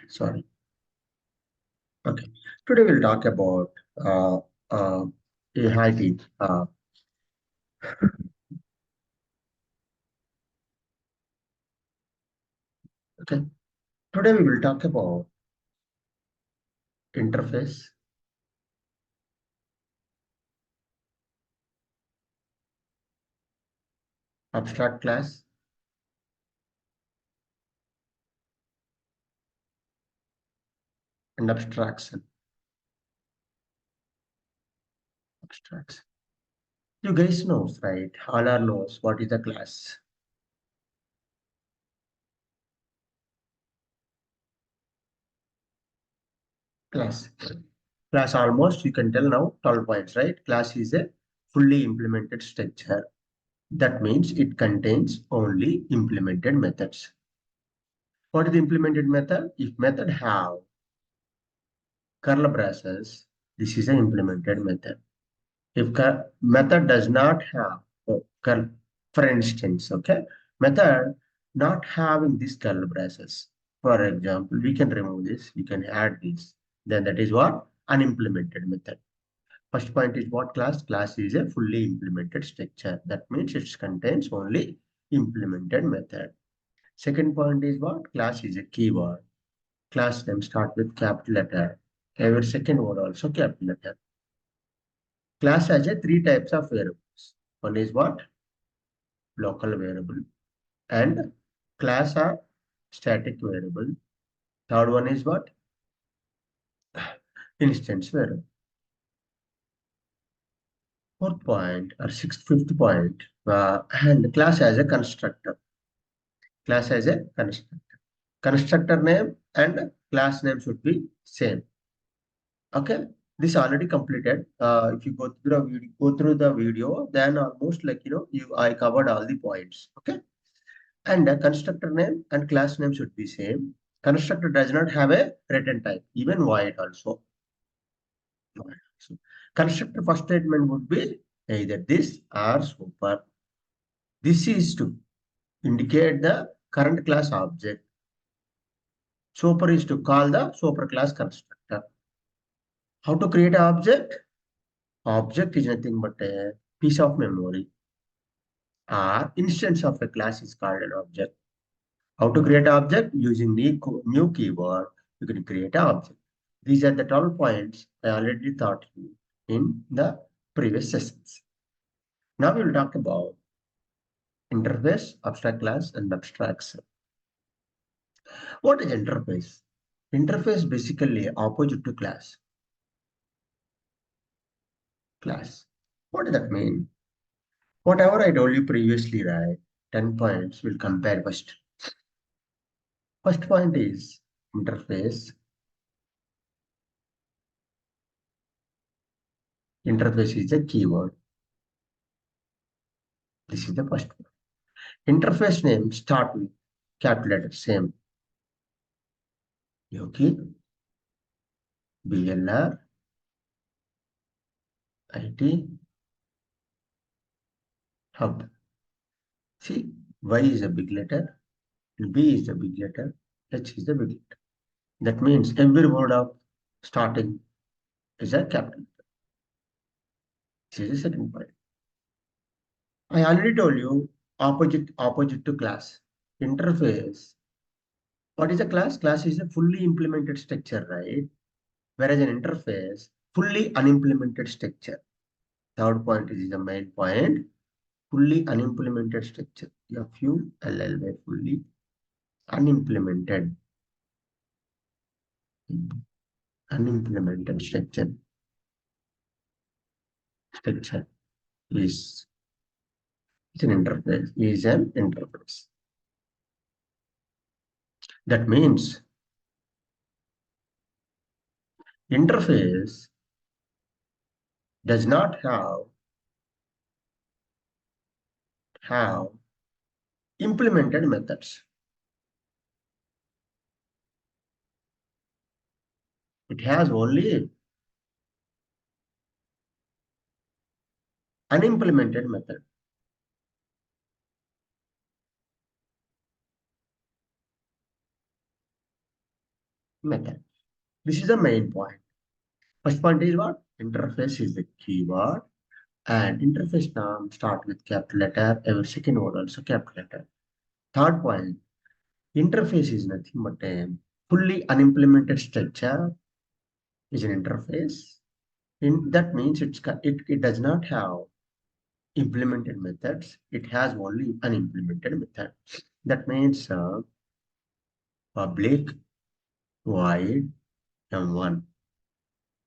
Sorry. Okay. Today we'll talk about uh, uh, a hierarchy. Okay. Today we will talk about interface, abstract class, and abstraction. Abstraction. You guys knows, right? All are knows what is the class. Class. Class almost you can tell now 12 points, right? Class is a fully implemented structure. That means it contains only implemented methods. What is the implemented method? If method have curl braces, this is an implemented method. If method does not have curl, for instance, okay, method not having these curl braces. For example, we can remove this, we can add this. Then that is what? Unimplemented method. First point is what class? Class is a fully implemented structure. That means it contains only implemented method. Second point is what? Class is a keyword. Class name start with capital letter. Every second word also capital letter. Class has a three types of variables. One is what? Local variable. And class are static variable. Third one is what? Instance variable. Fourth point or fifth point. And class has a constructor. Class has a constructor. Constructor name and class name should be same. Okay. This already completed. If you go through the video, then almost like I covered all the points. Okay. And a constructor name and class name should be same. Constructor does not have a return type, even void also. So constructor first statement would be either this or super. This is to indicate the current class object. Super is to call the superclass constructor. How to create an object? Object is nothing but a piece of memory. Or instance of a class is called an object. How to create an object? Using new keyword, you can create an object. These are the 12 points I already taught you in the previous sessions. Now we will talk about interface, abstract class, and abstraction. What is interface? Interface basically opposite to class. Class. What does that mean? Whatever I told you previously, right? 10 points will compare first. First point is interface. Interface is a keyword. This is the first one. Interface name start with capital letter same. Yogi, BLR, IT, hub. See, Y is a big letter, B is a big letter, H is a big letter. That means every word of starting is a capital. This is the second point. I already told you opposite to class. Interface. What is a class? Class is a fully implemented structure, right? Whereas an interface, fully unimplemented structure. Third point is the main point. Fully unimplemented structure. FULLY, fully unimplemented. Unimplemented structure is, is an interface. That means interface does not have implemented methods. It has only unimplemented method. method. This is the main point. First point is what? Interface is the keyword, and interface name start with capital letter. Every second word also capital letter. Third point, interface is nothing but a fully unimplemented structure is an interface. That means it does not have implemented methods. It has only unimplemented method. That means public void m1.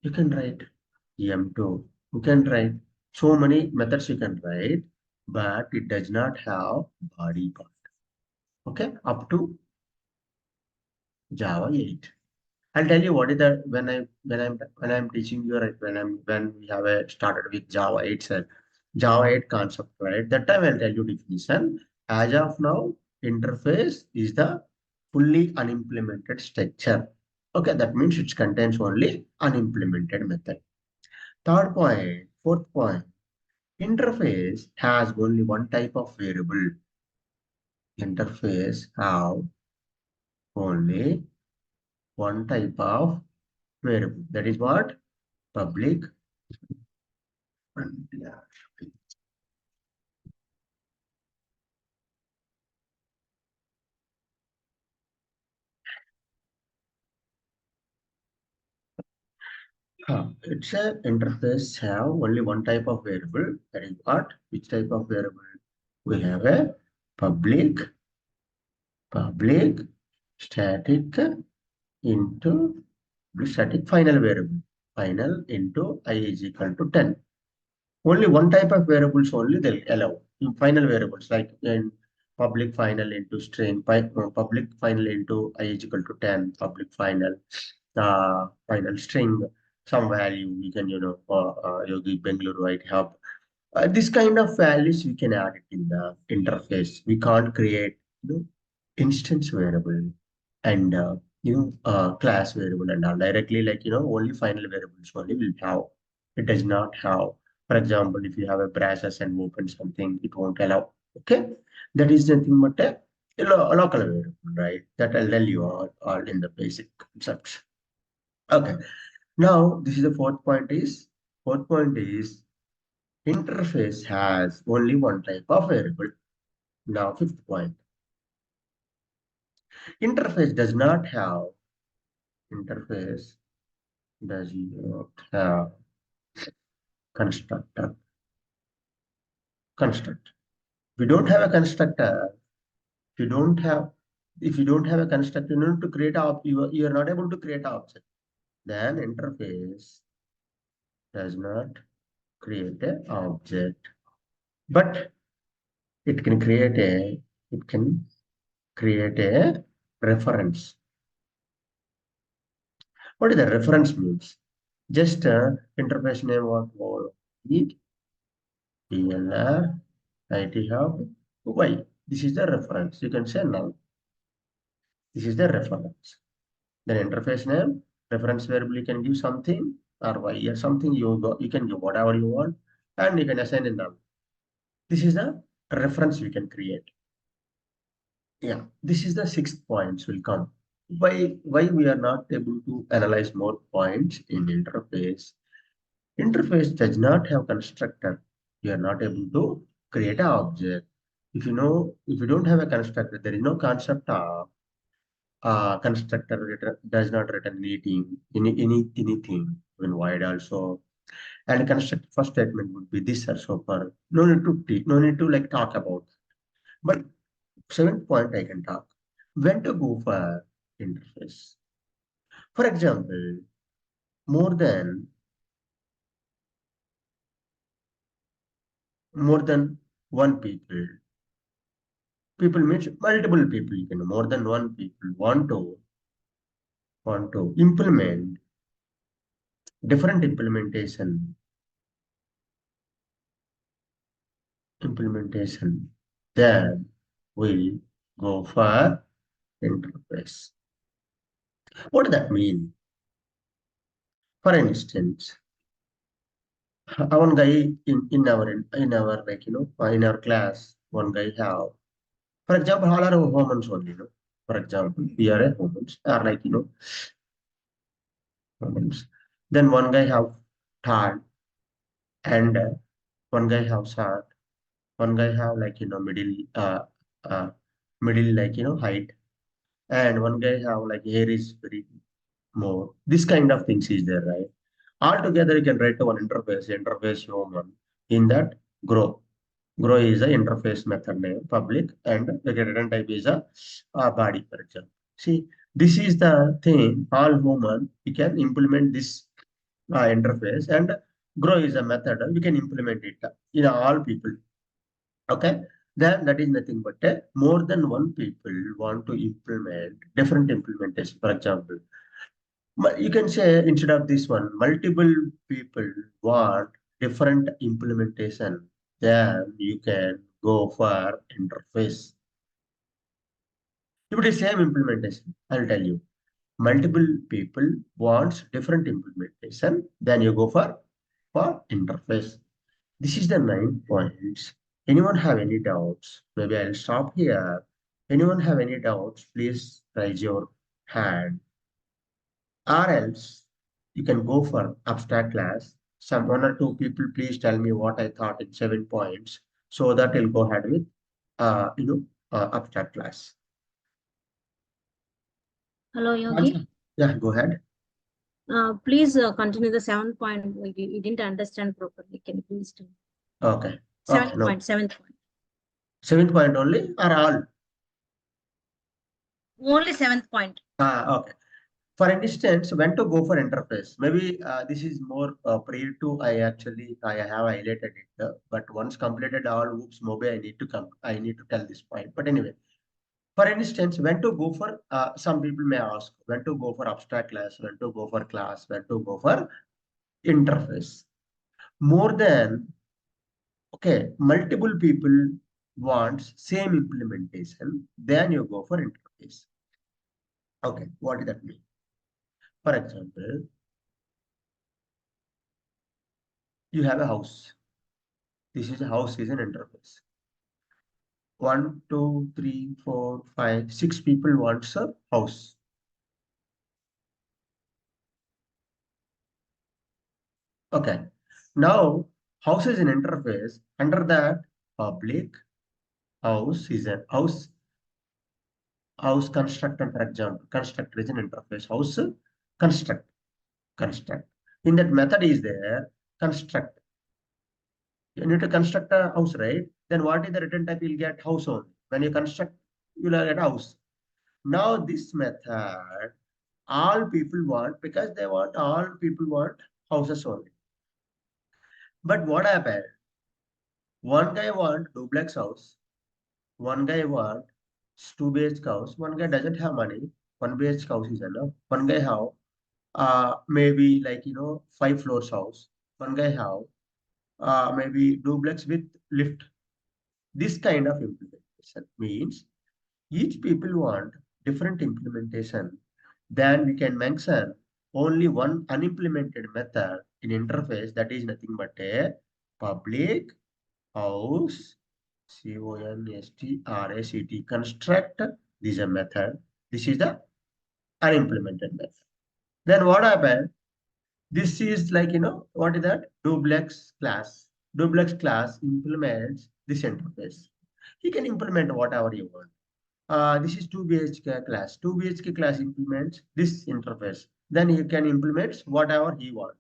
You can write m2. You can write so many methods you can write, but it does not have body part. Okay, up to Java 8. I'll tell you what is the when I'm teaching you, right, when we have started with Java 8 Java 8 concept, right? That time I'll tell you definition. As of now, interface is the fully unimplemented structure. Okay, that means it contains only unimplemented method. Third point, fourth point, interface has only one type of variable. Interface have only one type of variable. That is what? Public. Yeah. It's a interface have only one type of variable. That is what? Which type of variable? We have a public, public, static into static final variable. Final into I is equal to 10. Only one type of variables only they'll allow. In final variables like in public final into string, public final into I is equal to 10, public final, final string, some value we can, Yogi Bengaluru I have. This kind of values we can add it in the interface. We can't create, instance variable and class variable and all directly, like only final variables only will have. It does not have, for example, if you have a browsers and open something, it won't allow. Okay, that is nothing but a local variable, right? That I'll tell you all in the basic concepts. Okay, now this is the fourth point is interface has only one type of variable. Now fifth point, interface does not have interface does not have constructor. Construct. We don't have a constructor. If you don't have, if you don't have a constructor, you need to create a you are not able to create an object. Then interface does not create an object, but it can create a it can create a reference. What is the reference means? Just interface name what it ELR IT hub Y. This is the reference. You can say null. This is the reference. Then interface name, reference variable, you can give something or Y or something, you can give whatever you want, and you can assign a null. This is the reference you can create. Yeah, this is the sixth points will come. Why we are not able to analyze more points in interface? Interface does not have constructor. You are not able to create an object. If you don't have a constructor, there is no concept of constructor does not return anything when void also. And construct first statement would be this or so far. No need to like talk about. But seventh point I can talk. When to go for interface. For example, more than more than one people. People means multiple people. You can more than one people want to implement different implementation. Then we go for interface. What does that mean? For instance, one guy in our like in our class, one guy have, for example, all are humans only. For example, we are a humans are like humans. Then one guy have tall and one guy have short. One guy have like uh, middle like height, and one guy have like hair is very more. This kind of things is there, right? Altogether, you can write one interface human in that grow. Grow is a interface method name, public, and the return type is a body, for example. See, this is the thing, all human, we can implement this interface, and grow is a method, we can implement it in all people. Okay, then that is nothing but more than one people want to implement different implementation. For example, you can say instead of this one, multiple people want different implementation. Then you can go for interface. If it is same implementation, I'll tell you. Multiple people wants different implementation. Then you go for interface. This is the 9 points. Anyone have any doubts? Maybe I'll stop here. Anyone have any doubts? Please raise your hand. Or else you can go for abstract class. Some one or two people, please tell me what I thought in 7 points, so that I'll go ahead with abstract class. Hello, Yogi. Yeah, go ahead. Please continue the 7 point. You didn't understand properly. Can you please tell? Okay. Okay. Seventh No. point. Seventh point. 7 point only or all? Only seventh point. Okay. For instance, when to go for interface, maybe this is more prior to I have highlighted it, but once completed all, oops, maybe I need to tell this point. But anyway, for instance, when to go for some people may ask when to go for abstract class, when to go for class, when to go for interface. More than okay, multiple people wants same implementation, then you go for interface. Okay, what does that mean? For example, you have a house. This is a house is an interface. 1, 2, 3, 4, 5, 6 people wants a house. Okay. Now house is an interface. Under that, public house is a house constructor, for example. Constructor is an interface. House construct construct. In that method is there construct. You need to construct a house, right? Then what is the return type? You'll get house only. When you construct, you'll get house. Now this method, all people want because they want all people want houses only. But what happened? One guy want duplex house, one guy want 2 BHK house, one guy doesn't have money, 1 BHK house is enough. One guy have maybe like 5 floors house. One guy have maybe duplex with lift. This kind of implementation means each people want different implementation. Then we can mention only one unimplemented method in interface, that is nothing but a public house constract. Construct. This is a method. This is the unimplemented method. Then what happened? This is like what is that? Duplex class. Duplex class implements this interface. You can implement whatever you want. This is 2 BHK class. 2 BHK class implements this interface. Then you can implement whatever he wants.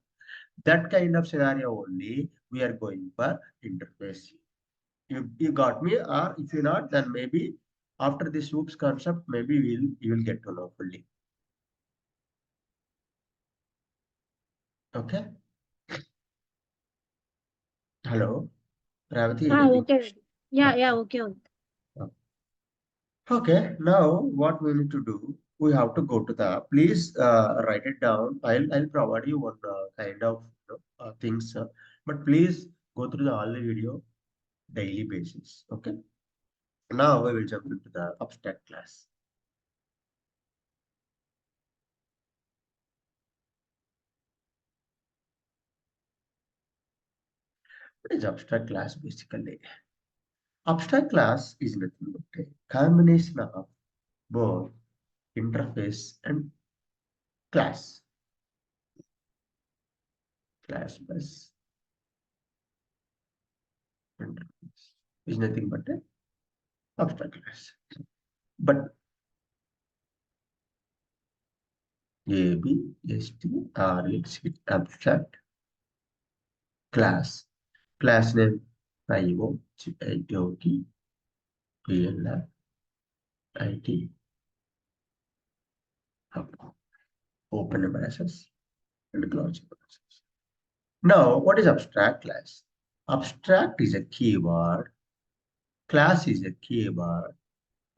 That kind of scenario only we are going for interface. You got me? Or if you not, then maybe after this OOPS concept, maybe you will get to know fully. Okay. Hello, Ravati, anything? Okay. Yeah, okay. Okay, now what we need to do, we have to go to the, please write it down. I'll provide you one kind of things, but please go through the all the video daily basis. Okay. Now we will jump into the abstract class. What is abstract class basically? Abstract class is nothing but a combination of both interface and class. Class plus interface is nothing but a abstract class. But A, B, S, T, R, X, abstract class. Class name IO, IoT, PLR, IT, open braces, and close braces. Now, what is abstract class? Abstract is a keyword. Class is a keyword.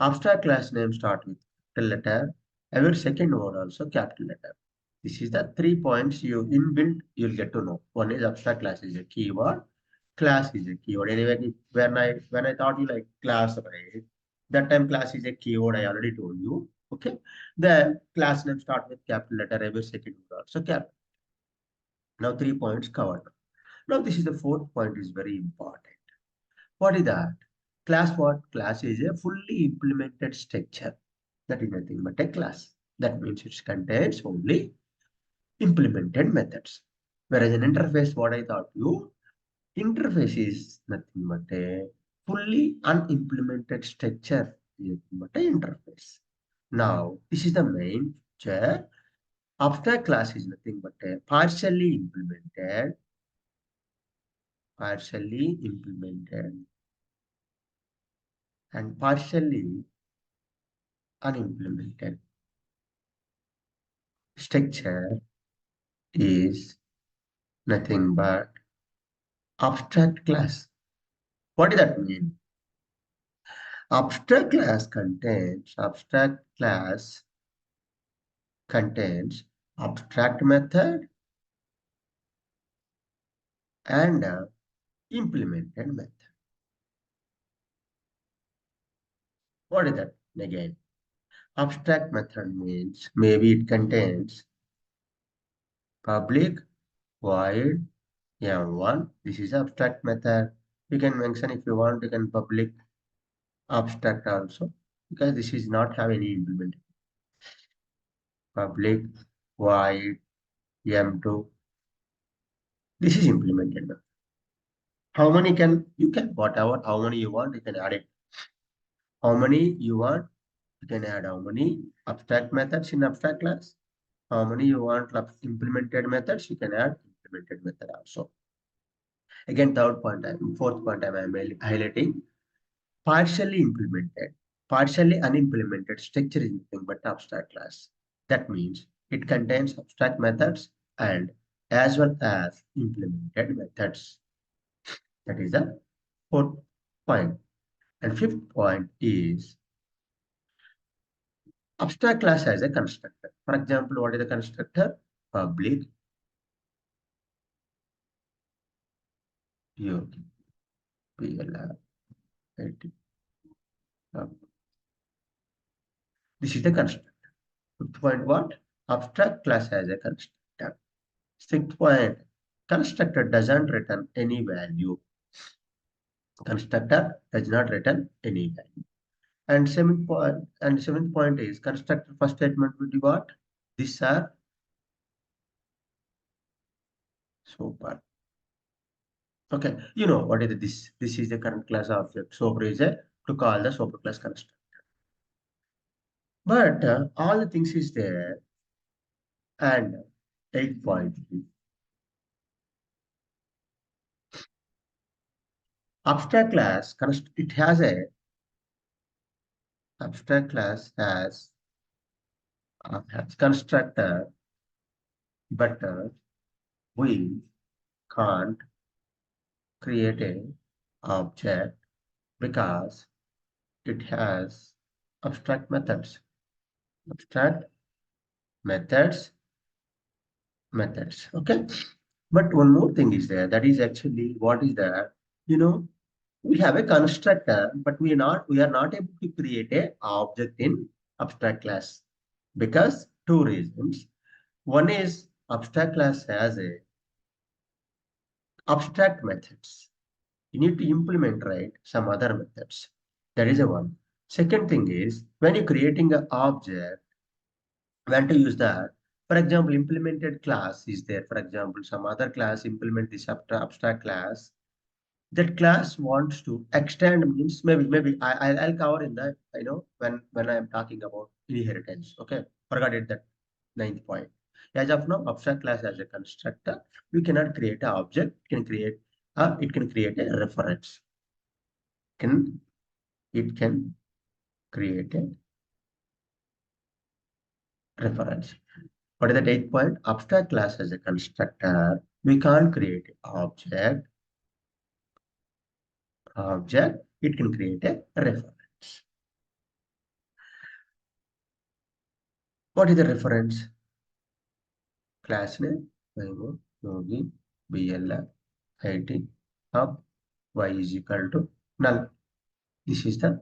Abstract class name start with capital letter. Every second word also capital letter. This is the 3 points you inbuilt you'll get to know. One is abstract class is a keyword. Class is a keyword. Anyway, when I thought you like class, right? That time class is a keyword. I already told you. Okay. Then class name start with capital letter. Every second word also capital. Now 3 points covered. Now this is the fourth point is very important. What is that? Class what? Class is a fully implemented structure. That is nothing but a class. That means it contains only implemented methods. Whereas an interface, what I thought you, interface is nothing but a fully unimplemented structure. Nothing but an interface. Now, this is the main feature. Abstract class is nothing but a partially implemented and partially unimplemented structure is nothing but abstract class. What does that mean? Abstract class contains abstract method and implemented method. What is that again? Abstract method means maybe it contains public void m1. This is abstract method. You can mention if you want, you can public abstract also because this is not have any implementation. Public void m2. This is implemented method. How many you can whatever how many you want you can add it. How many you want you can add how many abstract methods in abstract class. How many you want implemented methods you can add implemented method also. Again fourth point I'm highlighting partially implemented, partially unimplemented structure is nothing but abstract class. That means it contains abstract methods and as well as implemented methods. That is the fourth point. And fifth point is abstract class as a constructor. For example, what is the constructor? Public, POP, PLR, IT. This is the constructor. Fifth point what? Abstract class as a constructor. Sixth point, constructor doesn't return any value. Constructor does not return any value. And seventh point is constructor first statement will be what? These are super. Okay, you know what is this? This is the current class object. Super is a to call the superclass constructor. But all the things is there and 8.3. Abstract class it has a abstract class has constructor, but we can't create a object because it has abstract methods. Abstract methods. Okay. But one more thing is there. That is actually what is there. You know, we have a constructor, but we are not able to create a object in abstract class because two reasons. One is abstract class has a abstract methods. You need to implement right some other methods. That is a one. Second thing is when you're creating an object, when to use that. For example, implemented class is there. For example, some other class implement this abstract class. That class wants to extend means maybe I'll cover in that, when I am talking about inheritance. Okay, forgot it, that ninth point. As of now, abstract class as a constructor, we cannot create an object. It can create a reference. It can create a reference. What is the eighth point? Abstract class as a constructor, we can't create object. It can create a reference. What is the reference? Class name, Vaibhav, Yogi, BLF, IT, up, Y is equal to null. This is the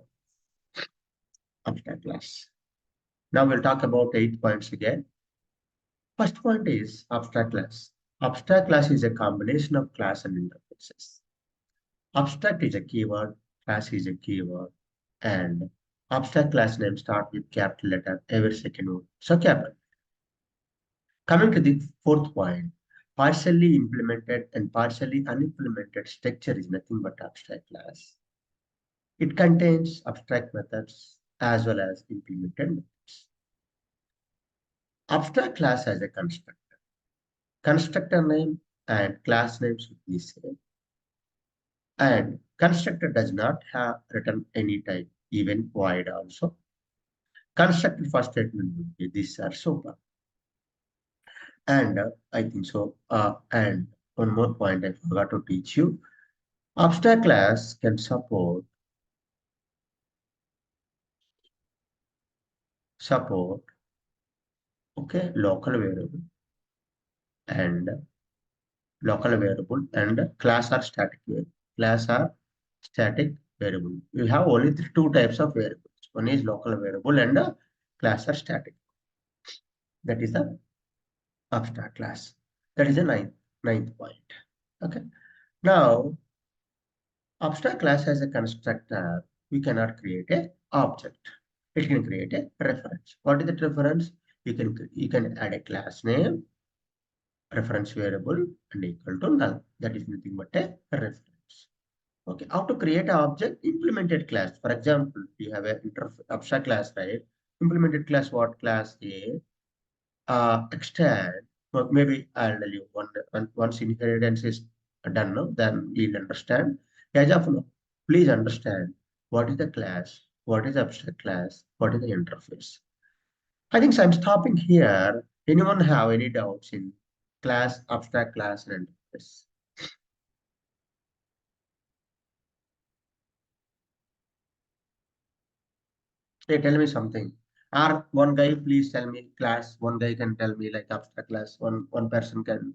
abstract class. Now we'll talk about 8 points again. First point is abstract class. Abstract class is a combination of class and interfaces. Abstract is a keyword, class is a keyword, and abstract class name start with capital letter every second word. So capital. Coming to the fourth point, partially implemented and partially unimplemented structure is nothing but abstract class. It contains abstract methods as well as implemented methods. Abstract class as a constructor. Constructor name and class name should be same. And constructor does not have return any type, even void also. Constructor first statement would be these are super. And I think so. And one more point I forgot to teach you. Abstract class can support okay, and local variable and class are static variable. Class are static variable. You have only two types of variables. One is local variable and class are static. That is the abstract class. That is the ninth point. Okay. Now, abstract class as a constructor, we cannot create a object. It can create a reference. What is that reference? You can add a class name, reference variable, and equal to null. That is nothing but a reference. Okay, how to create an object? Implemented class. For example, we have a abstract class, right? Implemented class, what class A? Extend. Well, maybe I'll tell you once inheritance is done, no, then we'll understand. As of now, please understand what is the class, what is abstract class, what is the interface. I think so I'm stopping here. Anyone have any doubts in class, abstract class, and interface? Hey, tell me something. Or one guy, please tell me class. One guy can tell me like abstract class. One person can,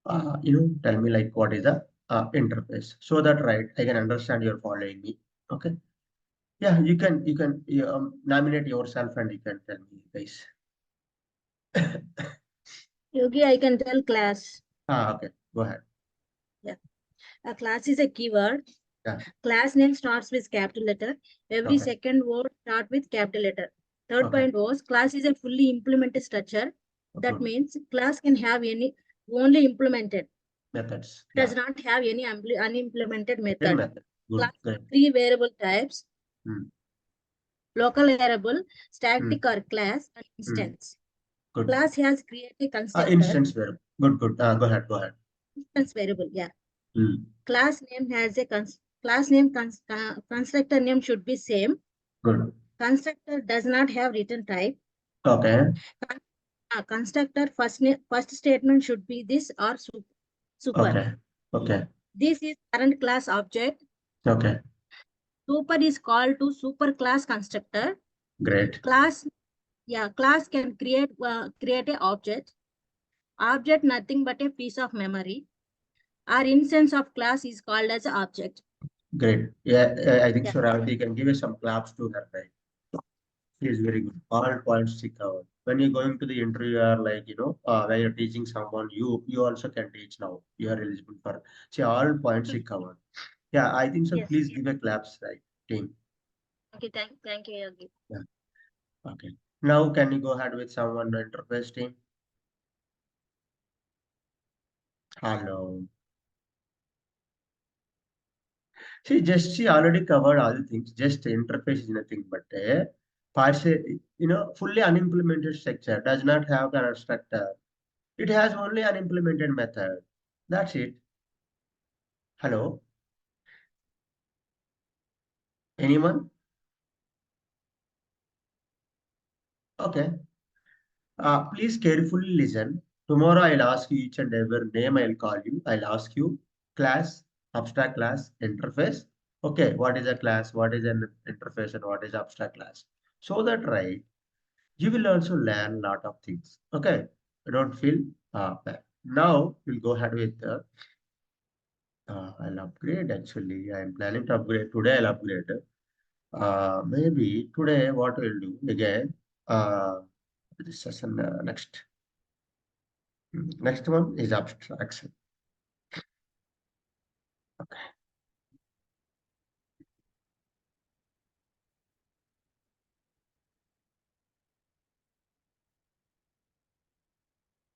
tell me like what is the interface. So that right, I can understand you're following me. Okay. Yeah, you can nominate yourself and you can tell me, guys. Yogi, I can tell class. Okay. Go ahead. Yeah. A class is a keyword. Yeah. Class name starts with capital letter. Every Okay. second word start with capital letter. Third Okay. point was class is a fully implemented structure. That Good. means class can have any only implemented. Methods. Does Yeah. not have any unimplemented Any method. method. Good. Class Great. three variable types: Hmm. local variable, Hmm. static or class, and Hmm. instance. Good. Class has created constructor. Instance variable. Good. Good. Go ahead. Go ahead. Instance variable. Yeah. Hmm. Class name has a class name constructor name should be same. Good. Constructor does not have return type. Okay. Constructor first statement should be this or super. Okay. Okay. This is current class object. Okay. Super is called to superclass constructor. Great. Class can create a object. Object nothing but a piece of memory. Our instance of class is called as object. Great. Yeah, I think Yeah. so. Ravati can give us some claps to her, right? She is very good. All points she covered. When you're going to the interview, or like when you're teaching someone, you also can teach now. You are eligible for. See, all points she covered. Yeah, I think so. Yes. Please give a claps, right, team. Okay. Thank you, Yogi. Yeah. Okay. Now, can you go ahead with someone interface team? Hello. She already covered all the things. Just interface is nothing but a partial, fully unimplemented structure does not have a constructor. It has only an implemented method. That's it. Hello? Anyone? Okay. Please carefully listen. Tomorrow I'll ask you each and every name I'll call you. I'll ask you class, abstract class, interface. Okay, what is a class? What is an interface and what is abstract class? So that right, you will also learn a lot of things. Okay, don't feel bad. Now we'll go ahead with I'll upgrade actually. I'm planning to upgrade today. I'll upgrade. Maybe today what we'll do again. This session next. Next one is abstraction.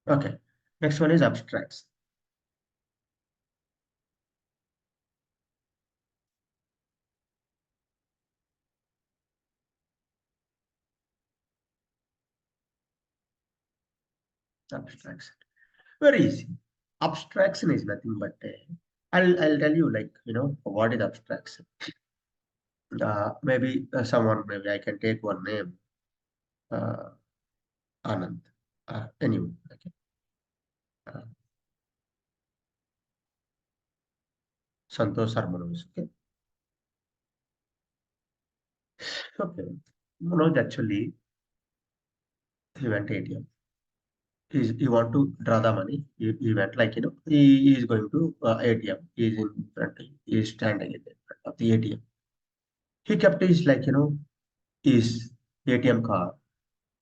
Okay. Next one is abstracts. Abstracts. Very easy. Abstraction is nothing but I'll tell you like what is abstraction. Maybe someone maybe I can take one name. Uh, Anand. Anyway, okay. Uh, Santosh or Manoj. Okay. Okay. Manoj actually he went ATM. He want to draw the money. He went like he is going to ATM. He is in front. He is standing in front of the ATM. He kept his his ATM card.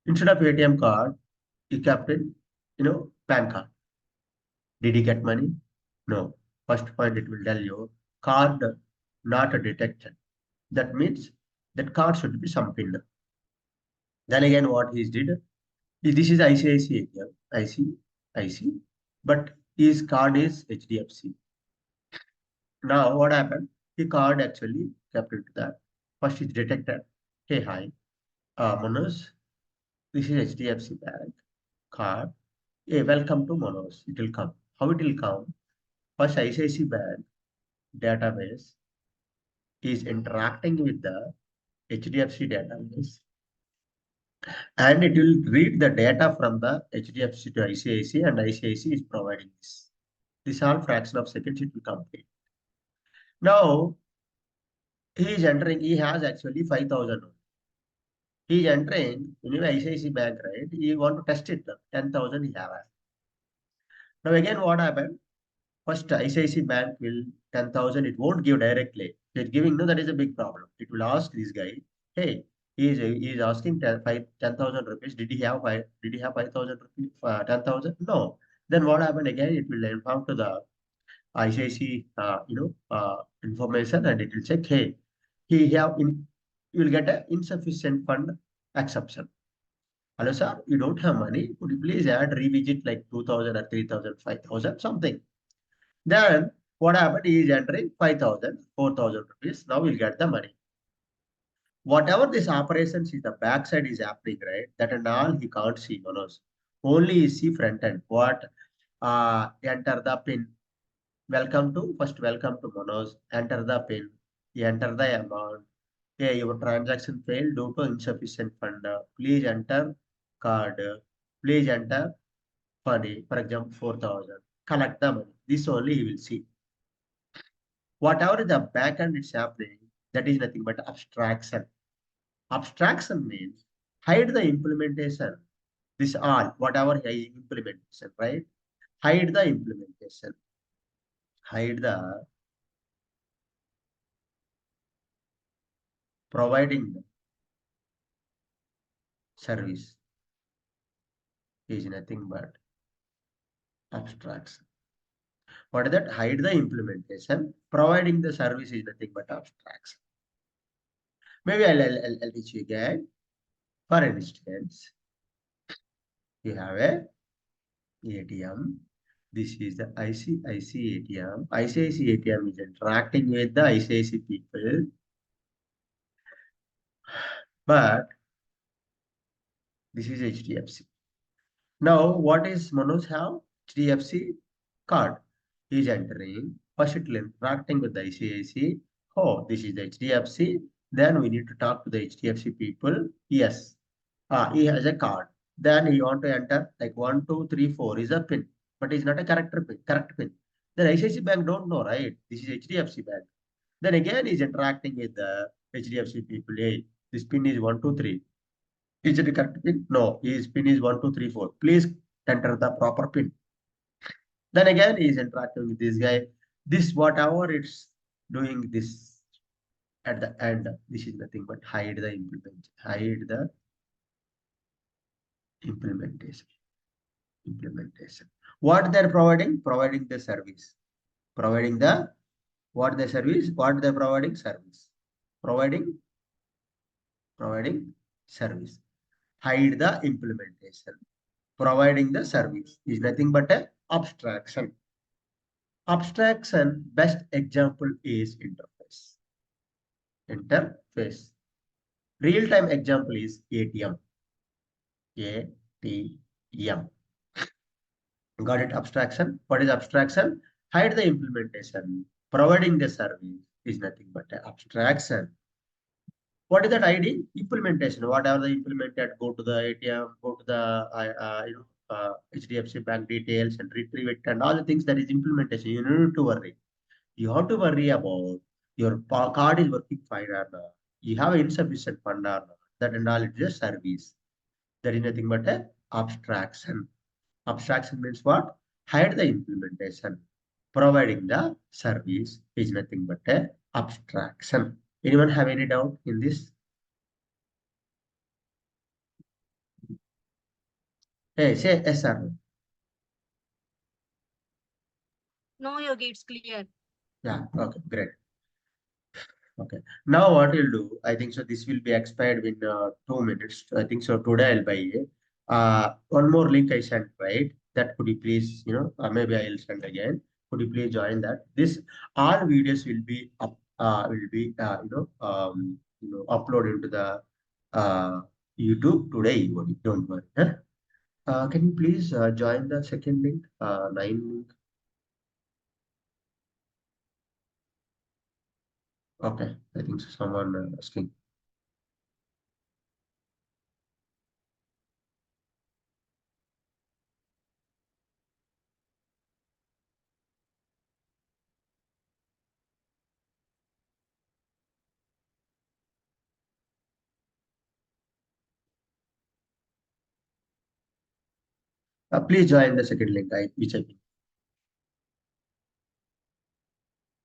Instead of ATM card, he kept it, PAN card. Did he get money? No. First point it will tell you card not detected. That means that card should be some pin. Then again, what he did? This is ICICI ATM. IC, but his card is HDFC. Now what happened? The card actually kept it that. First is detected. Hey, hi, Manoj. This is HDFC Bank card. Hey, welcome to Manoj. It will come. How it will come? First, ICICI Bank database is interacting with the HDFC database and it will read the data from the HDFC to ICICI and ICICI is providing this. This all fraction of seconds it will complete. Now, he is entering, he has actually 5,000. He is entering, ICICI Bank, right? He want to test it, 10,000 he have. Now, again, what happened? First, ICICI Bank will 10,000, it won't give directly. It's giving, no, that is a big problem. It will ask this guy, hey, he is asking 10,000 rupees. Did he have 5,000 rupees, 10,000? No. Then what happened again? It will inform to the ICICI, information and it will check, hey, you will get an insufficient fund exception. Hello, sir, you don't have money. Could you please revisit like 2,000 or 3,000, 5,000, something. Then what happened? He is entering 5,000, 4,000 rupees. Now we'll get the money. Whatever this operations is the backside is happening, right? That and all he can't see, Manoj. Only he see front end. What? Enter the pin. Welcome to Manoj. Enter the pin. You enter the amount. Yeah, your transaction failed due to insufficient fund. Please enter card. Please enter money. For example, 4,000. Collect the money. This only he will see. Whatever the back end is happening, that is nothing but abstraction. Abstraction means hide the implementation. This all, whatever implementation, right? Hide the implementation. Hide the providing the service is nothing but abstraction. What is that? Hide the implementation. Providing the service is nothing but abstraction. Maybe I'll teach you again. For instance, you have a ATM. This is the ICIC ATM. ICIC ATM is interacting with the ICIC people, but this is HDFC. Now, what is Manoj have? HDFC card. He is entering. First, it will interacting with the ICIC. Oh, this is the HDFC. Then we need to talk to the HDFC people. Yes. He has a card. Then he want to enter like 1, 2, 3, 4 is a pin, but it's not a character pin, correct pin. Then ICICI Bank don't know, right? This is HDFC Bank. Then again he's interacting with the HDFC people. Hey, this pin is 1, 2, 3. Is it a correct pin? No, his pin is 1, 2, 3, 4. Please enter the proper pin. Then again he is interacting with this guy. This whatever it's doing this at the end. This is nothing but hide the implement, hide the implementation. Implementation. What they're providing? Providing the service. Providing the what the service? What they're providing? Service. Providing service. Hide the implementation. Providing the service is nothing but a abstraction. Abstraction best example is interface. Interface. Real-time example is ATM. ATM. Got it? Abstraction. What is abstraction? Hide the implementation. Providing the service is nothing but an abstraction. What is that ID? Implementation. Whatever the implemented, go to the ATM, go to the HDFC bank details and retrieve it and all the things that is implementation. You don't need to worry. You have to worry about your card is working fine or not. You have insufficient fund or not. That and all it is a service. That is nothing but a abstraction. Abstraction means what? Hide the implementation. Providing the service is nothing but a abstraction. Anyone have any doubt in this? Hey, say yes or no. No, Yogi, it's clear. Yeah, okay, great. Okay. Now what we'll do, I think so this will be expired in 2 minutes. I think so today I'll buy it. One more link I sent, right? That could you please, maybe I'll send again. Could you please join that? This all videos will be up, uploaded into the YouTube today. Don't worry. Huh? Can you please join the second link, 9 link? Okay, I think so someone asking. Please join the second link, which I